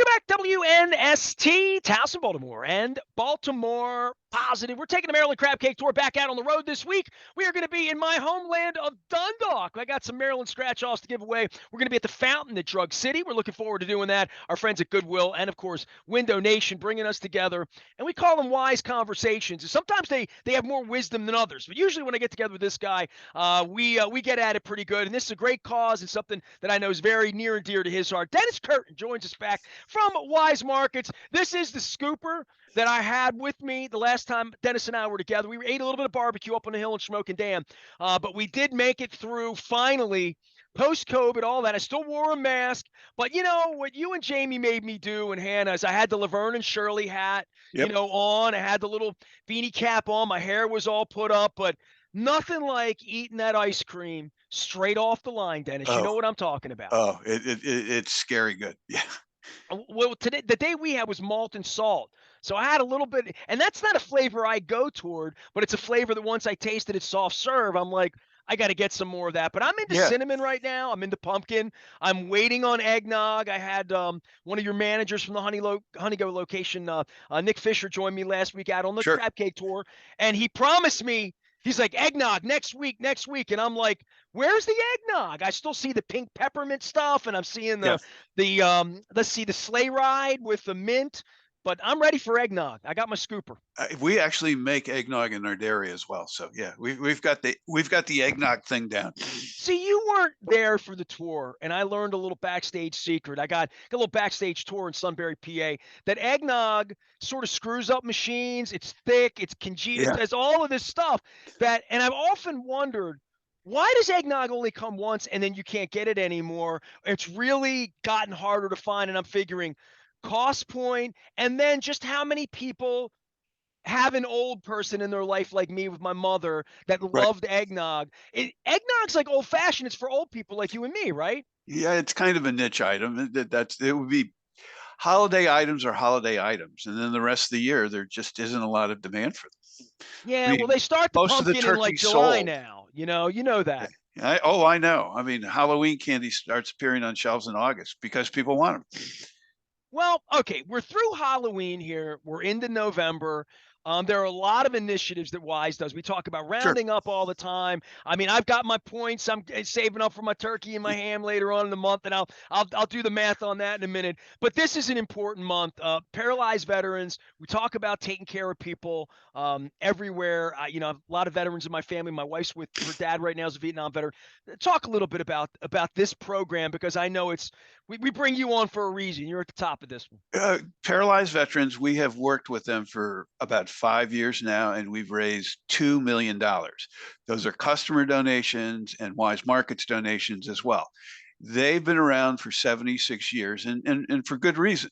Quarterback WNST, Towson, Baltimore, and Baltimore Positive. We're taking the Maryland Crab Cake Tour back out on the road this week. We are going to be in my homeland of Dundalk. I got some Maryland scratch-offs to give away. We're going to be at the Fountain at Drug City. We're looking forward to doing that. Our friends at Goodwill and, of course, Window Nation bringing us together. And we call them Weis Conversations. Sometimes they have more wisdom than others. But usually when I get together with this guy, we get at it pretty good. And this is a great cause and something that I know is very near and dear to his heart. Dennis Curtin joins us back from Weis Markets. This is the scooper that I had with me the last time Dennis and I were together. We ate a little bit of barbecue up on the hill in Smoking Dam, but we did make it through finally. Post-COVID, all that. I still wore a mask, but you know what you and Jamie made me do, and Hannah, is I had the Laverne and Shirley hat, Yep. on. I had the little beanie cap on. My hair was all put up, but nothing like eating that ice cream straight off the line, Dennis. You know Oh, what I'm talking about. it's scary good. Yeah. Well, today the day we had was malt and salt. So I had a little bit, and that's not a flavor I go toward, but it's a flavor that once I tasted it soft serve, I'm like, I got to get some more of that. But I'm into Yeah, cinnamon right now. I'm into pumpkin. I'm waiting on eggnog. I had one of your managers from the Honeygo location, Nick Fisher, join me last week out on the sure. crab cake tour, and he promised me. He's like, eggnog next week, next week. And I'm like, where's the eggnog? I still see the pink peppermint stuff, and I'm seeing Yeah. let's see, the sleigh ride with the mint, but I'm ready for eggnog. I got my scooper. We actually make eggnog in our dairy as well. So yeah, we've got the eggnog thing down. See, you weren't there for the tour, and I learned a little backstage secret. I got a little backstage tour in Sunbury, PA. That eggnog sort of screws up machines. It's thick, it's congealed, Yeah. it has all of this stuff and I've often wondered, why does eggnog only come once and then you can't get it anymore? It's really gotten harder to find, and I'm figuring cost point, and then just how many people have an old person in their life like me with my mother that Right. loved eggnog. Eggnog's like old fashioned. It's for old people like you and me, right? Yeah, it's kind of a niche item. It would be holiday items are holiday items, and then the rest of the year there just isn't a lot of demand for them. I Yeah, well, mean, they start the most of the pumpkin in like turkeys July sold. now. You know Yeah. that. I know. I mean, Halloween candy starts appearing on shelves in August because people want them. Well, okay, we're through Halloween here. We're into November. There are a lot of initiatives that Wise does. We talk about Sure. rounding up all the time. I mean, I've got my points. I'm saving up for my turkey and my ham later on in the month, and I'll do the math on that in a minute. But this is an important month. Paralyzed veterans. We talk about taking care of people everywhere. I have a lot of veterans in my family. My wife's with her dad right now is a Vietnam veteran. Talk a little bit about this program, because I know we bring you on for a reason. You're at the top of this one. Paralyzed veterans, we have worked with them for about 5 years now, and we've raised $2 million. Those are customer donations and Wise Markets donations as well. They've been around for 76 years, and for good reason.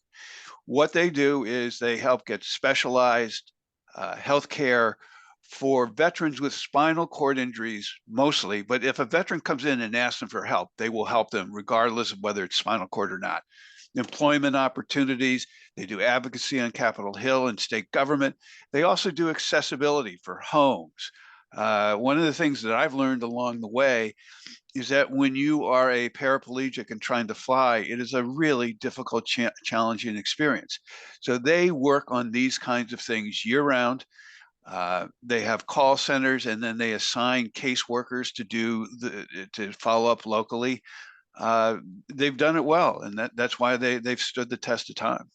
What they do is they help get specialized health care for veterans with spinal cord injuries mostly. But if a veteran comes in and asks them for help, they will help them regardless of whether it's spinal cord or not. Employment opportunities. They do advocacy on Capitol Hill and state government. They also do accessibility for homes. One of the things that I've learned along the way is that when you are a paraplegic and trying to fly, it is a really difficult, challenging experience. So they work on these kinds of things year round. They have call centers, and then they assign caseworkers to follow up locally. They've done it well, and that's why they've stood the test of time.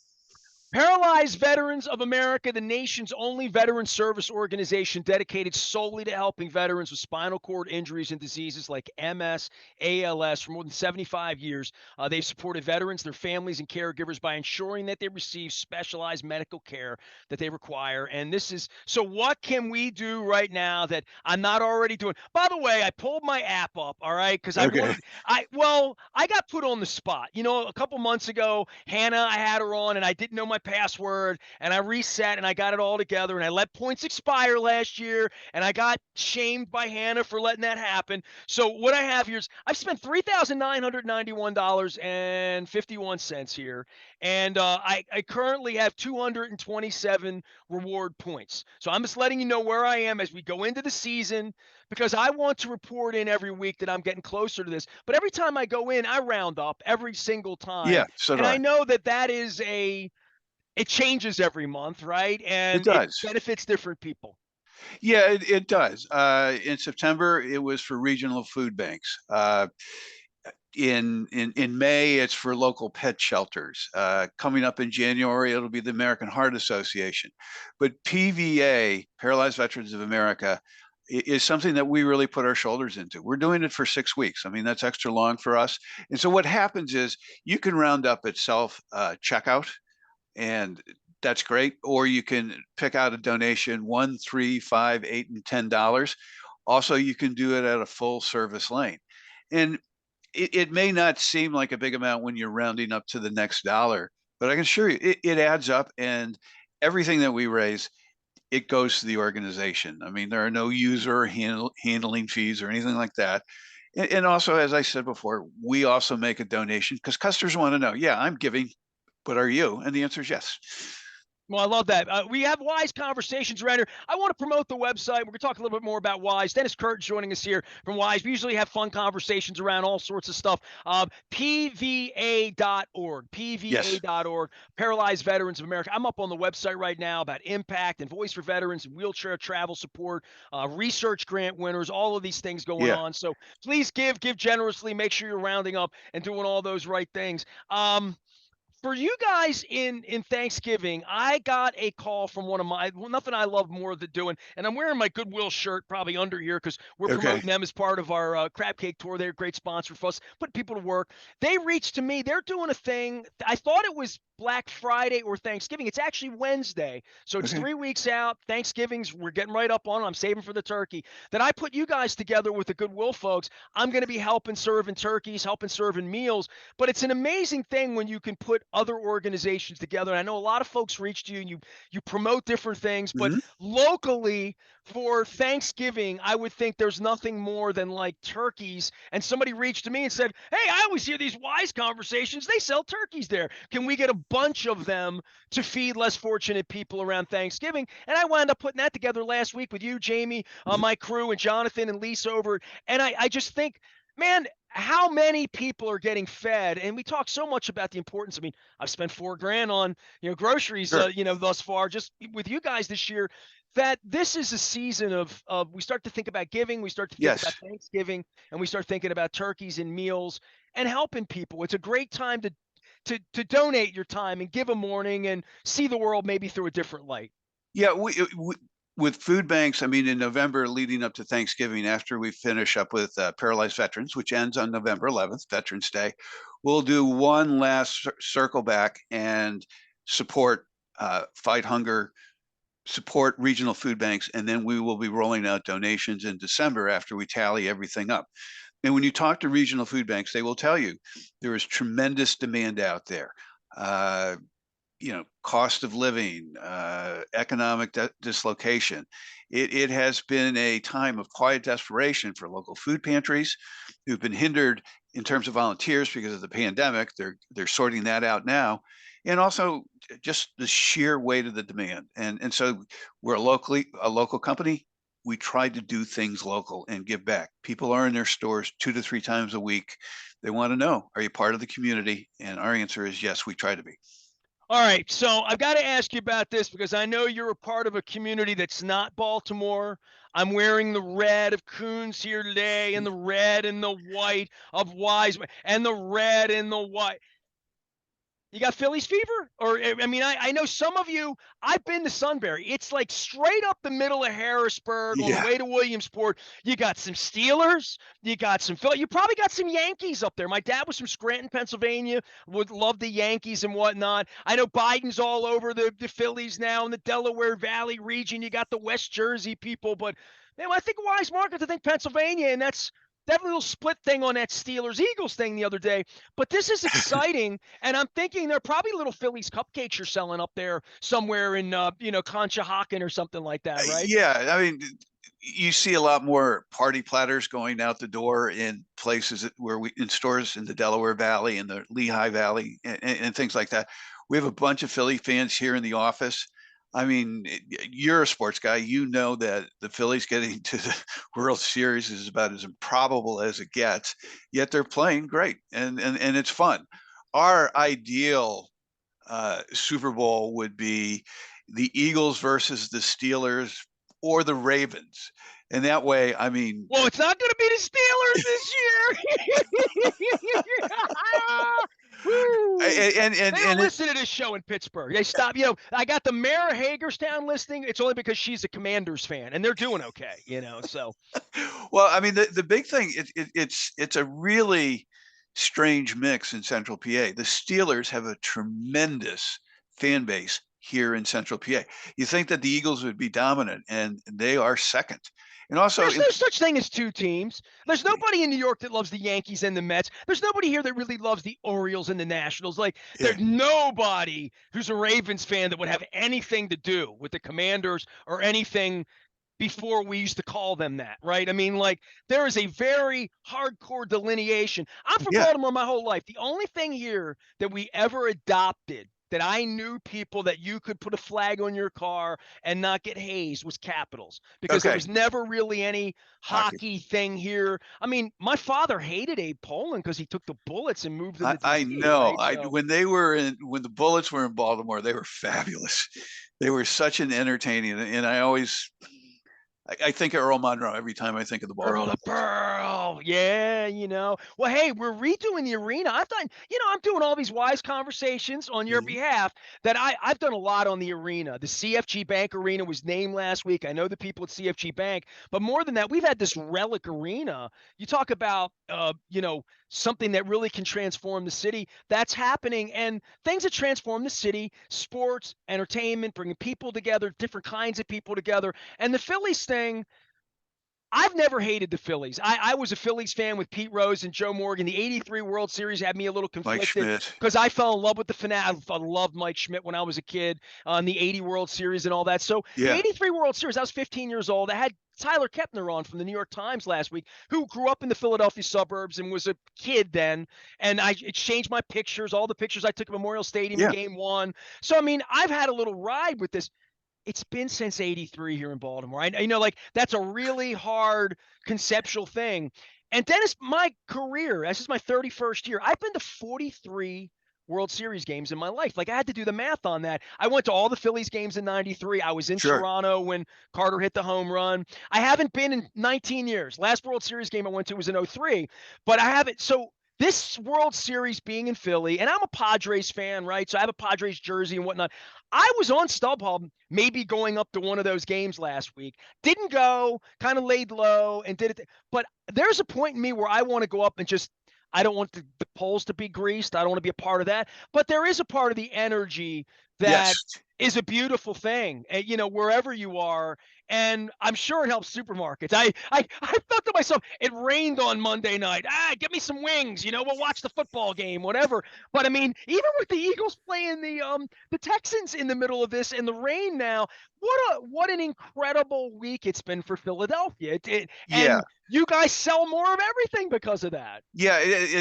Paralyzed Veterans of America, the nation's only veteran service organization dedicated solely to helping veterans with spinal cord injuries and diseases like MS, ALS for more than 75 years. They've supported veterans, their families, and caregivers by ensuring that they receive specialized medical care that they require. And this is so what can we do right now that I'm not already doing? By the way, I pulled my app up, all right, because Okay. I got put on the spot. A couple months ago, Hannah, I had her on, and I didn't know my my password and I reset and I got it all together and I let points expire last year and I got shamed by Hannah for letting that happen. So what I have here is I've spent $3,991.51 here, and I currently have 227 reward points. So I'm just letting you know where I am as we go into the season because I want to report in every week that I'm getting closer to this. But every time I go in, I round up every single Yeah, time. so do And I I. know that it changes every month, right? It And it does. benefits different people. Yeah, it does. In September, it was for regional food banks. In May, it's for local pet shelters. Coming up in January, it'll be the American Heart Association. But PVA, Paralyzed Veterans of America, is something that we really put our shoulders into. We're doing it for 6 weeks. I mean, that's extra long for us. And so what happens is you can round up at self checkout, and that's great. Or you can pick out a donation, 1, 3, 5, 8, and $10. Also, you can do it at a full service lane. And it may not seem like a big amount when you're rounding up to the next dollar, but I can assure you it adds up, and everything that we raise, it goes to the organization. I mean, there are no user handling fees or anything like that. And also, as I said before, we also make a donation because customers want to know, yeah, I'm giving, but are you? And the answer is yes. Well, I love that. We have Weis conversations around here. I want to promote the website. We're going to talk a little bit more about Weis. Dennis Curtin joining us here from Weis. We usually have fun conversations around all sorts of stuff. PVA.org, Yes. PVA.org, Paralyzed Veterans of America. I'm up on the website right now about impact and voice for veterans and wheelchair travel support, research grant winners, all of these things going Yeah. on. So please give generously. Make sure you're rounding up and doing all those right things. For you guys in Thanksgiving, I got a call from one of my nothing I love more than doing, and I'm wearing my Goodwill shirt probably under here because we're Okay. promoting them as part of our crab cake tour. They're a great sponsor for us, putting people to work. They reached to me. They're doing a thing. I thought it was Black Friday or Thanksgiving. It's actually Wednesday, so it's Okay. 3 weeks out. Thanksgiving's we're getting right up on it. I'm saving for the turkey. That I put you guys together with the Goodwill folks. I'm going to be helping serving turkeys, helping serving meals. But it's an amazing thing when you can put other organizations together. And I know a lot of folks reach to you and you promote different things, but Mhm. locally for Thanksgiving, I would think there's nothing more than like turkeys. And somebody reached to me and said, "Hey, I always hear these Weis conversations. They sell turkeys there. Can we get a bunch of them to feed less fortunate people around Thanksgiving?" And I wound up putting that together last week with you, Jamie, Mhm. my crew, and Jonathan and Lisa over. And I just think, man, how many people are getting fed? And we talk so much about the importance. I mean, I've spent $4 grand on groceries, Sure. thus far, just with you guys this year. That this is a season of we start to think about giving, we start to think about Yes. Thanksgiving, and we start thinking about turkeys and meals and helping people. It's a great time to donate your time and give a morning and see the world maybe through a different light. Yeah, with food banks, I mean, in November leading up to Thanksgiving, after we finish up with Paralyzed Veterans, which ends on November 11th, Veterans Day, we'll do one last circle back and support fight hunger, support regional food banks, and then we will be rolling out donations in December after we tally everything up. And when you talk to regional food banks, they will tell you there is tremendous demand out there. Uh, cost of living, economic dislocation. It has been a time of quiet desperation for local food pantries who've been hindered in terms of volunteers because of the pandemic. They're sorting that out now, and also just the sheer weight of the demand. And so we're a local company. We try to do things local and give back. People are in their stores 2 to 3 times a week. They want to know, are you part of the community? And our answer is yes, we try to be. All right, so I've got to ask you about this because I know you're a part of a community that's not Baltimore. I'm wearing the red of Coons here today, and the red and the white of Wiseman, and the red and the white. You got Phillies fever? Or I mean, I know some of you. I've been to Sunbury. It's like straight up the middle of Harrisburg on the Yeah. way to Williamsport. You got some Steelers. You got some Philly. You probably got some Yankees up there. My dad was from Scranton, Pennsylvania. Would love the Yankees and whatnot. I know Biden's all over the Phillies now in the Delaware Valley region. You got the West Jersey people, but man, I think Wise Market to think Pennsylvania, and that's definitely a little split thing on that Steelers Eagles thing the other day. But this is exciting, and I'm thinking there are probably little Phillies cupcakes you're selling up there somewhere in Conshohocken or something like that, right? Yeah, I mean, you see a lot more party platters going out the door in places where in stores in the Delaware Valley and the Lehigh Valley and things like that. We have a bunch of Philly fans here in the office. I mean, you're a sports guy. You know that the Phillies getting to the World Series is about as improbable as it gets, yet they're playing great and it's fun. Our ideal Super Bowl would be the Eagles versus the Steelers or the Ravens. And that way, I mean, Well, it's not going to be the Steelers this year. Woo. They don't it, listen to this show in Pittsburgh. They stop. I got the mayor of Hagerstown listening. It's only because she's a Commanders fan, and they're doing okay. So well, I mean, the big thing, it's a really strange mix in Central PA. The Steelers have a tremendous fan base here in Central PA. You think that the Eagles would be dominant, and they are second. And also, there's no such thing as two teams. There's nobody in New York that loves the Yankees and the Mets. There's nobody here that really loves the Orioles and the Nationals. Like, yeah, there's nobody who's a Ravens fan that would have anything to do with the Commanders or anything before we used to call them that, right? I mean, like, there is a very hardcore delineation. I'm from yeah, Baltimore my whole life. The only thing here that we ever adopted that I knew people that you could put a flag on your car and not get hazed was Capitals, because there okay, was never really any hockey. hockey thing here. I mean, my father hated Abe Poland because he took the Bullets and moved them to I DC, know. right? So When the Bullets were in Baltimore, they were fabulous. They were such an entertaining, and I think of Earl Monroe every time I think of the Earl Baltimore the Bullets. Pearl. Yeah. Well, hey, we're redoing the arena. I'm doing all these wise conversations on your Mhm. behalf that I've done a lot on the arena. The CFG Bank Arena was named last week. I know the people at CFG Bank, but more than that, we've had this relic arena. You talk about, something that really can transform the city. That's happening, and things that transform the city, sports, entertainment, bringing people together, different kinds of people together. And the Phillies thing, I've never hated the Phillies. I was a Phillies fan with Pete Rose and Joe Morgan. The '83 World Series had me a little Mike conflicted Schmidt. because I fell in love with the fanatic. I loved Mike Schmidt when I was a kid on the '80 World Series and all that. So the Yeah, '83 World Series, I was 15 years old. I had Tyler Kepner on from the New York Times last week, who grew up in the Philadelphia suburbs and was a kid then. And I exchanged my pictures, all the pictures I took at Memorial Stadium in yeah, Game 1. So, I mean, I've had a little ride with this. It's been since '83 here in Baltimore. Like, that's a really hard conceptual thing. And Dennis, my career, this is my 31st year. I've been to 43 World Series games in my life. Like, I had to do the math on that. I went to all the Phillies games in '93. I was in sure. Toronto when Carter hit the home run. I haven't been in 19 years. Last World Series game I went to was in '03, but I haven't. So this World Series being in Philly, and I'm a Padres fan, right? So I have a Padres jersey and whatnot. I was on StubHub, maybe going up to one of those games last week. Didn't go, kind of laid low and did it. But there's a point in me where I want to go up and just, I don't want the polls to be greased. I don't want to be a part of that. But there is a part of the energy Yes. that is a beautiful thing, wherever you are. And I'm sure it helps supermarkets. I thought to myself, it rained on Monday night. Get me some wings. We'll watch the football game, whatever. But I mean, even with the Eagles playing the Texans in the middle of this and the rain now, what an incredible week it's been for Philadelphia. Yeah. And you guys sell more of everything because of that. Yeah.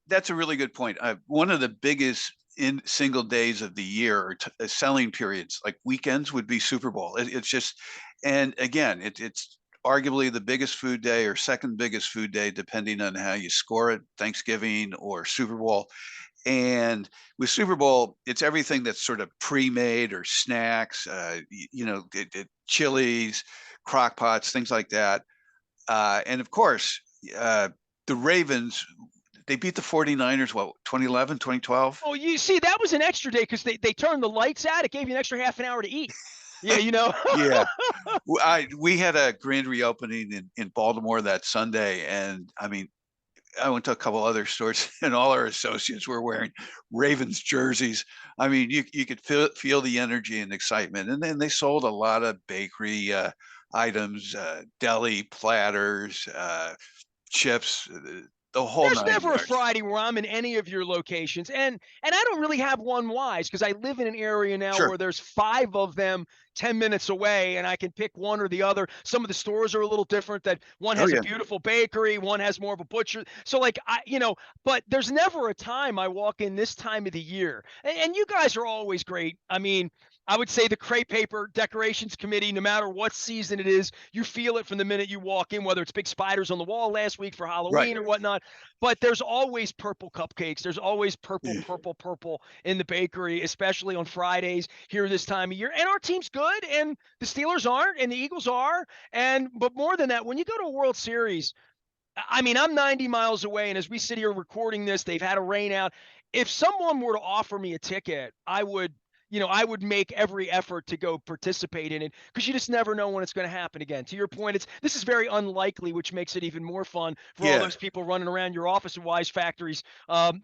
That's a really good point. One of the biggest in single days of the year or selling periods, like weekends, would be Super Bowl. It's just, and again, it's arguably the biggest food day or second biggest food day, depending on how you score it, Thanksgiving or Super Bowl. And with Super Bowl, it's everything that's sort of pre-made or snacks, chilies, crock pots, things like that. And of course, uh, the Ravens, they beat the 49ers, what, 2011, 2012? Oh, you see, that was an extra day because they turned the lights out. It gave you an extra half an hour to eat. Yeah, Yeah. We had a grand reopening in Baltimore that Sunday. And I mean, I went to a couple other stores and all our associates were wearing Ravens jerseys. I mean, you could feel the energy and excitement. And then they sold a lot of bakery items, deli platters, chips, the whole There's nine never a yards. Friday where I'm in any of your locations, and I don't really have one Weis because I live in an area now Sure. where there's 5 of them 10 minutes away, and I can pick one or the other. Some of the stores are a little different, that one Oh has a yeah. beautiful bakery, one has more of a butcher. So, like, but there's never a time I walk in this time of the year, and you guys are always great. I mean, I would say the crepe paper decorations committee, no matter what season it is, you feel it from the minute you walk in, whether it's big spiders on the wall last week for Right. Halloween or whatnot. But there's always purple cupcakes. There's always purple, Yeah. purple, purple in the bakery, especially on Fridays here this time of year. And our team's good, and the Steelers aren't, and the Eagles are. But more than that, when you go to a World Series, I mean, I'm 90 miles away, and as we sit here recording this, they've had a rain out. If someone were to offer me a ticket, I would make every effort to go participate in it because you just never know when it's going to happen again. To your point, this is very unlikely, which makes it even more fun for all Yeah. those people running around your office at Wise Factories,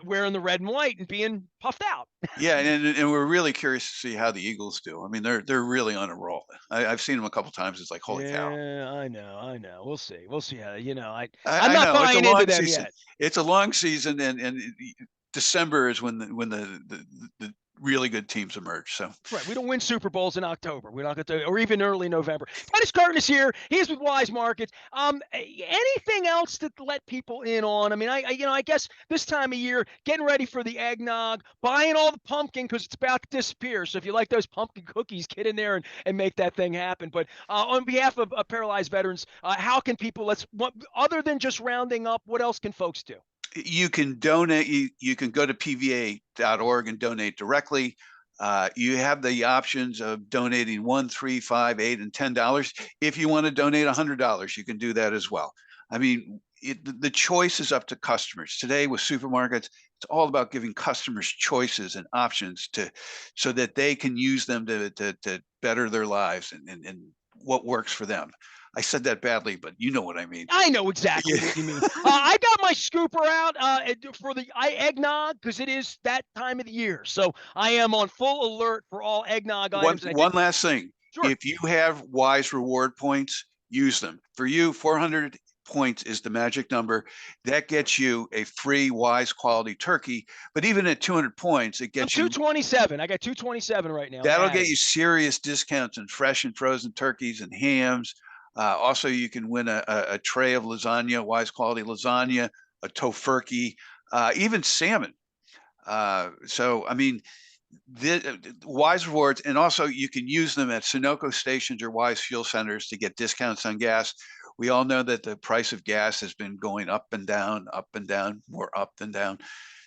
wearing the red and white and being puffed out. Yeah, and we're really curious to see how the Eagles do. I mean, they're really on a roll. I've seen them a couple times. It's like, holy cow! Yeah, I know. We'll see how I'm I not know it's a buying into long them season. yet. It's a long season, and December is when the really good teams emerge. So Right. We don't win Super Bowls in October. We're not going to, or even early November. Dennis Curtin is here. He's with Wise Markets. Anything else to let people in on? I mean, I guess this time of year, getting ready for the eggnog, buying all the pumpkin because it's about to disappear. So if you like those pumpkin cookies, get in there and make that thing happen. But on behalf of Paralyzed Veterans, how can people, other than just rounding up, what else can folks do? you can donate. You can go to pva.org and donate directly. You have the options of donating $1, $3, $5, $8, and $10. If you want to donate $100, you can do that as well. I mean, the choice is up to customers. Today with supermarkets, it's all about giving customers choices and options so that they can use them to better their lives and what works for them. I said that badly, but you know what I mean. I know exactly Yeah. what you mean. I got my scooper out for the eggnog because it is that time of the year. So I am on full alert for all eggnog one items. And I did, one last thing. sure. If you have Wise reward points, use them. For you, 400 points is the magic number. That gets you a free Wise quality turkey. But even at 200 points, it I'm gets you 227. I got 227 right now. I'm that'll get adding. you serious discounts in fresh and frozen turkeys and hams. Also, you can win a tray of lasagna, Wise quality lasagna, a tofurkey, even salmon. So, I mean, Wise rewards, and also you can use them at Sunoco stations or Wise fuel centers to get discounts on gas. We all know that the price of gas has been going up and down, more up than down.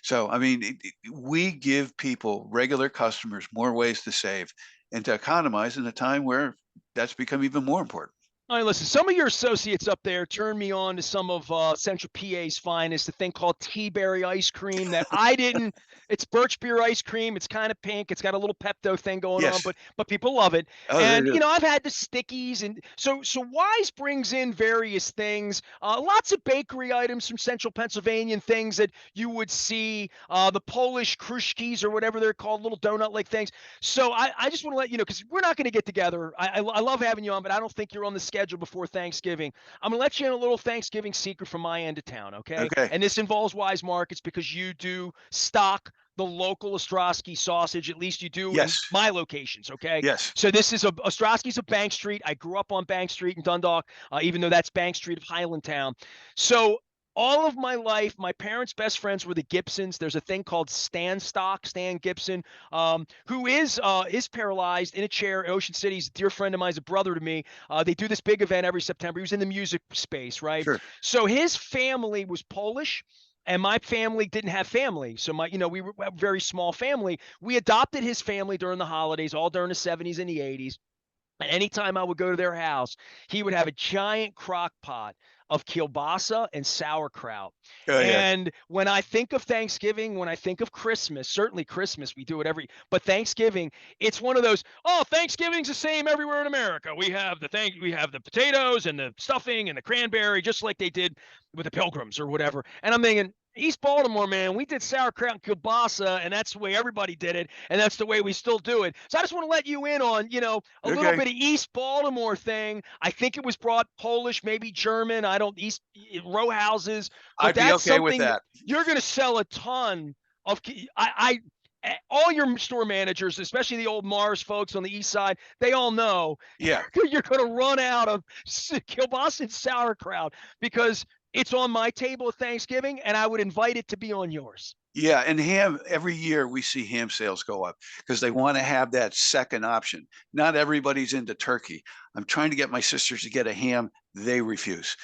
So, I mean, we give people, regular customers, more ways to save and to economize in a time where that's become even more important. All right, listen, some of your associates up there turned me on to some of Central PA's finest, a thing called tea berry ice cream that I didn't. It's birch beer ice cream. It's kind of pink. It's got a little Pepto thing going on, Yes. but people love it. Oh, they're And good. I've had the stickies, and so Wise brings in various things, lots of bakery items from Central Pennsylvania, and things that you would see, the Polish kruszkis or whatever they're called, little donut-like things. So I just want to let you know, because we're not going to get together. I love having you on, but I don't think you're on the schedule before Thanksgiving. I'm going to let you in a little Thanksgiving secret from my end of town, okay? Okay. And this involves Wise Markets because you do stock the local Ostrowski sausage. At least you do in Yes. my locations, okay? Yes. So this is Ostrowski's of Bank Street. I grew up on Bank Street in Dundalk, even though that's Bank Street of Highlandtown. So all of my life, my parents' best friends were the Gibsons. There's a thing called Stan Gibson, who is paralyzed in a chair in Ocean City. He's a dear friend of mine. He's a brother to me. They do this big event every September. He was in the music space, right? Sure. So his family was Polish. And my family didn't have family. So we were a very small family. We adopted his family during the holidays, all during the 70s and the 80s. And anytime I would go to their house, he would have a giant crock pot of kielbasa and sauerkraut. Oh, yeah. And when I think of Thanksgiving, when I think of Christmas, certainly Christmas, we do it but Thanksgiving, it's one of those, oh, Thanksgiving's the same everywhere in America. We have the potatoes and the stuffing and the cranberry, just like they did with the Pilgrims or whatever. And I'm thinking, East Baltimore, man, we did sauerkraut and kielbasa, and that's the way everybody did it, and that's the way we still do it. So I just want to let you in on, a little Okay, bit of East Baltimore thing. I think it was brought Polish, maybe German. I don't East row houses, but I'd be that's okay with something that. you're going to sell a ton of. All your store managers, especially the old Mars folks on the east side, they all know Yeah, you're going to run out of kielbasa and sauerkraut because it's on my table at Thanksgiving, and I would invite it to be on yours. yeah, and ham every year we see ham sales go up because they want to have that second option. Not everybody's into turkey. I'm trying to get my sisters to get a ham. They refuse.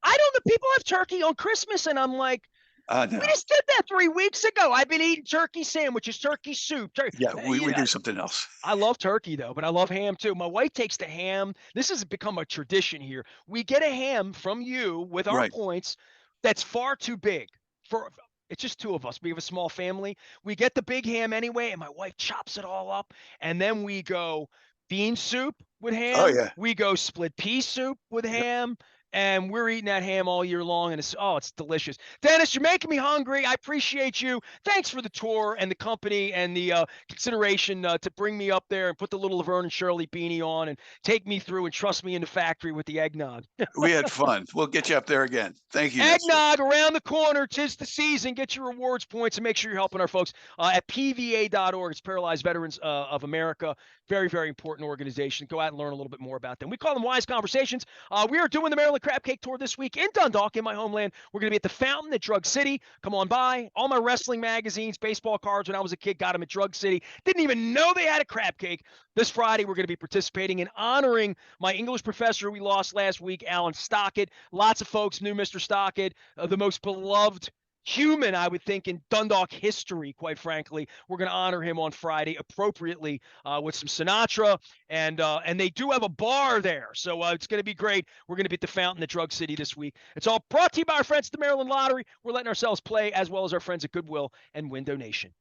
I don't know. People have turkey on Christmas, and I'm like, we No. just did that 3 weeks ago. I've been eating turkey sandwiches, turkey soup. Yeah, we do something else. I love turkey though, but I love ham too. My wife takes the ham. This has become a tradition here. We get a ham from you with our Right. points that's far too big for it's just two of us. We have a small family. We get the big ham anyway, and my wife chops it all up, and then we go bean soup with Oh ham. yeah. We go split pea soup with Yep. ham, and we're eating that ham all year long, and it's delicious. Dennis, you're making me hungry. I appreciate you. Thanks for the tour and the company and the consideration to bring me up there and put the little Laverne and Shirley beanie on and take me through and trust me in the factory with the eggnog. We had fun. We'll get you up there again. Thank you, Nestor. Eggnog around the corner. 'Tis the season. Get your rewards points and make sure you're helping our folks at PVA.org. It's Paralyzed Veterans of America. Very, very important organization. Go out and learn a little bit more about them. We call them Wise Conversations. We are doing the Maryland Crab Cake Tour this week in Dundalk, in my homeland. We're going to be at the Fountain at Drug City. Come on by. All my wrestling magazines, baseball cards when I was a kid, got them at Drug City. Didn't even know they had a crab cake. This Friday, we're going to be participating and honoring my English professor we lost last week, Alan Stockett. Lots of folks knew Mr. Stockett, the most beloved human, I would think, in Dundalk history, quite frankly. We're going to honor him on Friday appropriately with some Sinatra, and they do have a bar there, so it's going to be great. We're going to be at the Fountain at Drug City this week. It's all brought to you by our friends at the Maryland Lottery. We're letting ourselves play, as well as our friends at Goodwill and Window Nation.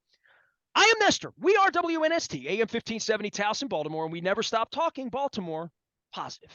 I am Nestor. We are WNST, AM 1570 Towson, Baltimore, and we never stop talking Baltimore positive.